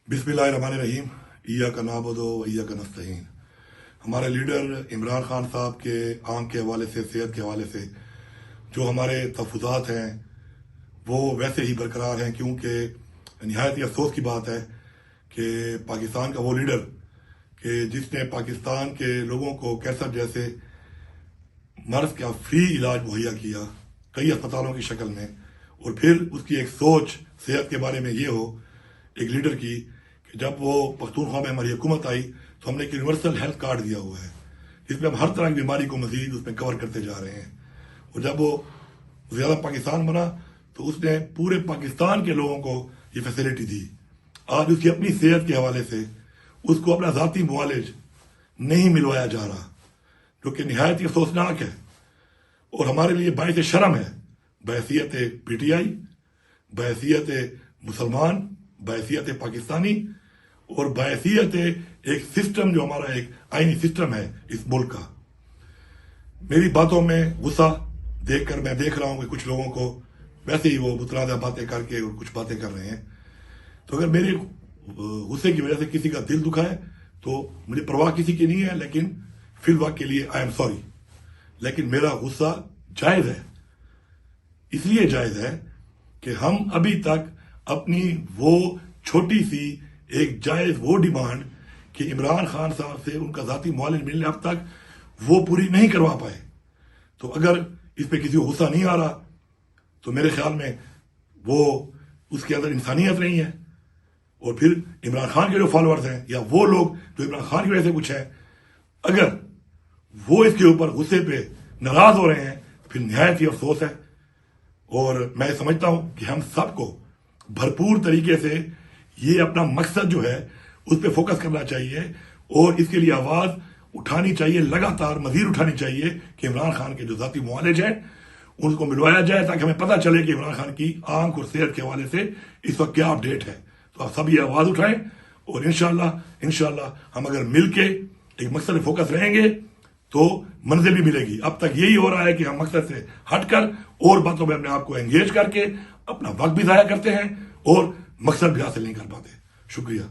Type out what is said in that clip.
बिस्मिल्लाहिर्रहमानिर्रहीम इय्याका नअबुदु व इय्याका नस्तईन। हमारे लीडर इमरान खान साहब के आंख के हवाले से, सेहत के हवाले से जो हमारे तहफ़्फ़ुज़ात हैं वो वैसे ही बरकरार हैं, क्योंकि निहायत ही अफसोस की बात है कि पाकिस्तान का वो लीडर कि जिसने पाकिस्तान के लोगों को कैंसर जैसे मर्ज का फ्री इलाज मुहैया किया कई अस्पतालों की शक्ल में, और फिर उसकी एक सोच सेहत के बारे में ये हो एक लीडर की कि जब वो पख्तूनख्वा में हमारी हुकूमत आई तो हमने एक यूनिवर्सल हेल्थ कार्ड दिया हुआ है जिसमें हम हर तरह की बीमारी को मजीद उसमें कवर करते जा रहे हैं। और जब वो ज़्यादा पाकिस्तान बना तो उसने पूरे पाकिस्तान के लोगों को ये फैसिलिटी दी। आज उसकी अपनी सेहत के हवाले से उसको अपना ज़ाती मुआलिज नहीं मिलवाया जा रहा, जो कि निहायत ही अफसोसनाक है और हमारे लिए बाइस शर्म है, बहैसियत PTI, बहैसियत मुसलमान, बहैसियत पाकिस्तानी और बहैसियत एक सिस्टम जो हमारा एक आईनी सिस्टम है इस मुल्क का। मेरी बातों में गुस्सा देखकर मैं देख रहा हूं कि कुछ लोगों को वैसे ही वो मुतनाज़ा बातें करके और कुछ बातें कर रहे हैं, तो अगर मेरे गुस्से की वजह से किसी का दिल दुखा है तो मुझे परवाह किसी की नहीं है, लेकिन फिर वक्त के लिए आई एम सॉरी। लेकिन मेरा गुस्सा जायज़ है, इसलिए जायज़ है कि हम अभी तक अपनी वो छोटी सी एक जायज़ वो डिमांड कि इमरान खान साहब से उनका ज़ाती मुआलिज मिलने अब तक वो पूरी नहीं करवा पाए। तो अगर इस पे किसी को गुस्सा नहीं आ रहा तो मेरे ख्याल में वो उसके अंदर इंसानियत नहीं है। और फिर इमरान खान के जो फॉलोअर्स हैं या वो लोग जो इमरान खान की वजह से कुछ है, अगर वो इसके ऊपर गुस्से पे नाराज हो रहे हैं फिर निहायत ही अफसोस है। और मैं समझता हूं कि हम सबको भरपूर तरीके से ये अपना मकसद जो है उस पर फोकस करना चाहिए और इसके लिए आवाज उठानी चाहिए, लगातार मजीद उठानी चाहिए कि इमरान खान के जो ज़ाती मुआलिज हैं उनको मिलवाया जाए, ताकि हमें पता चले कि इमरान खान की आंख और सेहत के हवाले से इस वक्त क्या अपडेट है। तो आप सब ये आवाज उठाएं और इंशाल्लाह हम अगर मिलके एक मकसद पे फोकस रहेंगे तो मंजिल भी मिलेगी। अब तक यही हो रहा है कि हम मकसद से हटकर और बातों में अपने आप को एंगेज करके अपना वक्त भी ज़ाया करते हैं और मकसद भी हासिल नहीं कर पाते। शुक्रिया।